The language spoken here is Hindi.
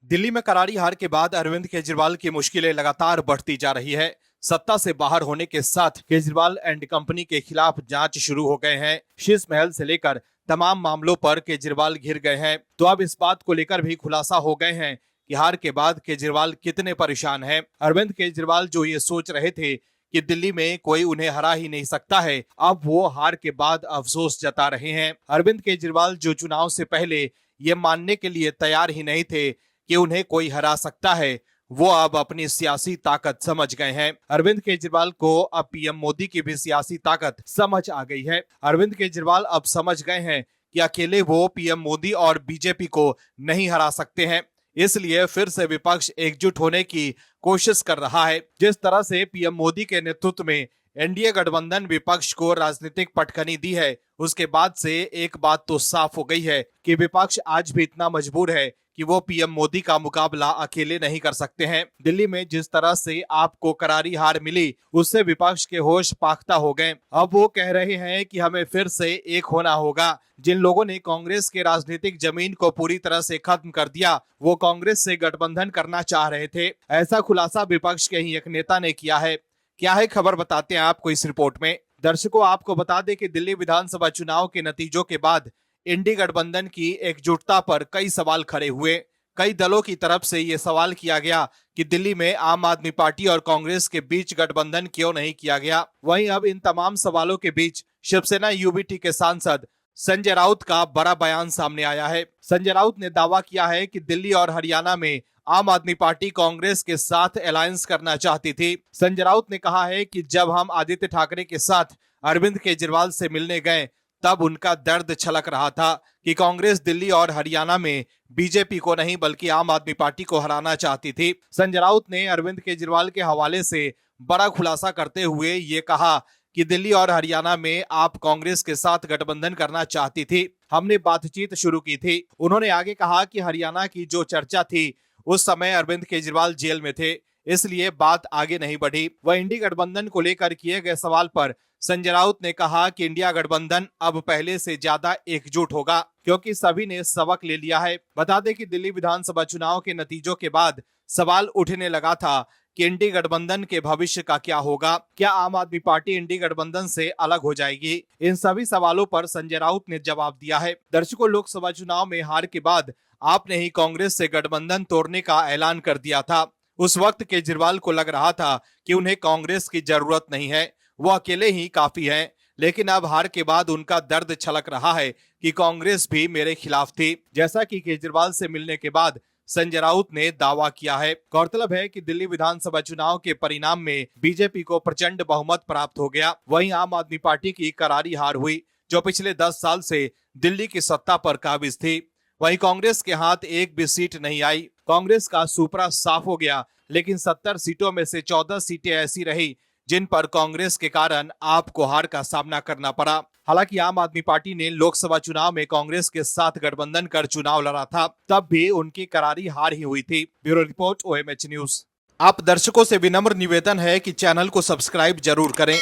दिल्ली में करारी हार के बाद अरविंद केजरीवाल की मुश्किलें लगातार बढ़ती जा रही है। सत्ता से बाहर होने के साथ केजरीवाल एंड कंपनी के खिलाफ जांच शुरू हो गए हैं। शीश महल से लेकर तमाम मामलों पर केजरीवाल घिर गए हैं। तो अब इस बात को लेकर भी खुलासा हो गए हैं कि हार के बाद केजरीवाल कितने परेशान हैं। अरविंद केजरीवाल जो ये सोच रहे थे कि दिल्ली में कोई उन्हें हरा ही नहीं सकता है, अब वो हार के बाद अफसोस जता रहे हैं। अरविंद केजरीवाल जो चुनाव से पहले ये मानने के लिए तैयार ही नहीं थे कि उन्हें कोई हरा सकता है, वो अब अपनी सियासी ताकत समझ गए हैं। अरविंद केजरीवाल को अब पीएम मोदी की भी सियासी ताकत समझ आ गई है। अरविंद केजरीवाल अब समझ गए हैं कि अकेले वो पीएम मोदी और बीजेपी को नहीं हरा सकते हैं, इसलिए फिर से विपक्ष एकजुट होने की कोशिश कर रहा है। जिस तरह से पीएम मोदी के नेतृत्व में एनडीए गठबंधन विपक्ष को राजनीतिक पटखनी दी है, उसके बाद से एक बात तो साफ हो गई है कि विपक्ष आज भी इतना मजबूर है कि वो पीएम मोदी का मुकाबला अकेले नहीं कर सकते हैं। दिल्ली में जिस तरह से आपको करारी हार मिली, उससे विपक्ष के होश पाख्ता हो गए। अब वो कह रहे हैं कि हमें फिर से एक होना होगा। जिन लोगों ने कांग्रेस के राजनीतिक जमीन को पूरी तरह से खत्म कर दिया, वो कांग्रेस से गठबंधन करना चाह रहे थे। ऐसा खुलासा विपक्ष के ही एक नेता ने किया है। क्या है खबर, बताते हैं आपको इस रिपोर्ट में। दर्शकों, आपको बता दें कि दिल्ली विधानसभा चुनाव के नतीजों के बाद इंडी गठबंधन की एकजुटता पर कई सवाल खड़े हुए। कई दलों की तरफ से यह सवाल किया गया कि दिल्ली में आम आदमी पार्टी और कांग्रेस के बीच गठबंधन क्यों नहीं किया गया। वहीं अब इन तमाम सवालों के बीच शिवसेना यूबीटी के सांसद संजय राउत का बड़ा बयान सामने आया है। संजय राउत ने दावा किया है कि दिल्ली और हरियाणा में आम आदमी पार्टी कांग्रेस के साथ अलायंस करना चाहती थी। संजय राउत ने कहा है कि जब हम आदित्य ठाकरे के साथ अरविंद केजरीवाल से मिलने गए, तब उनका दर्द छलक रहा था कि कांग्रेस दिल्ली और हरियाणा में बीजेपी को नहीं बल्कि आम आदमी पार्टी को हराना चाहती थी। संजय राउत ने अरविंद केजरीवाल के हवाले से बड़ा खुलासा करते हुए ये कहा कि दिल्ली और हरियाणा में आप कांग्रेस के साथ गठबंधन करना चाहती थी, हमने बातचीत शुरू की थी। उन्होंने आगे कहा कि हरियाणा की जो चर्चा थी, उस समय अरविंद केजरीवाल जेल में थे, इसलिए बात आगे नहीं बढ़ी। वह इंडी गठबंधन को लेकर किए गए सवाल पर संजय राउत ने कहा कि इंडिया गठबंधन अब पहले से ज्यादा एकजुट होगा, क्योंकि सभी ने सबक ले लिया है। बता दें कि दिल्ली विधानसभा चुनाव के नतीजों के बाद सवाल उठने लगा था कि इंडी गठबंधन के भविष्य का क्या होगा, क्या आम आदमी पार्टी इंडी गठबंधन से अलग हो जाएगी। इन सभी सवालों पर संजय राउत ने जवाब दिया है। दर्शकों, लोकसभा चुनाव में हार के बाद आपने ही कांग्रेस से गठबंधन तोड़ने का ऐलान कर दिया था। उस वक्त केजरीवाल को लग रहा था कि उन्हें कांग्रेस की जरूरत नहीं है, वो अकेले ही काफी हैं। लेकिन अब हार के बाद उनका दर्द छलक रहा है कि कांग्रेस भी मेरे खिलाफ थी, जैसा कि केजरीवाल से मिलने के बाद संजय राउत ने दावा किया है। गौरतलब है कि दिल्ली विधानसभा चुनाव के परिणाम में बीजेपी को प्रचंड बहुमत प्राप्त हो गया। वहीं आम आदमी पार्टी की करारी हार हुई, जो पिछले 10 साल से दिल्ली की सत्ता पर काबिज थी। वहीं कांग्रेस के हाथ एक भी सीट नहीं आई। कांग्रेस का सुपरा साफ हो गया, लेकिन 70 सीटों में से 14 सीटें ऐसी रही जिन पर कांग्रेस के कारण आपको हार का सामना करना पड़ा। हालांकि आम आदमी पार्टी ने लोकसभा चुनाव में कांग्रेस के साथ गठबंधन कर चुनाव लड़ा था, तब भी उनकी करारी हार ही हुई थी। Bureau report, OMH news. आप दर्शकों से विनम्र निवेदन है कि चैनल को सब्सक्राइब जरूर करें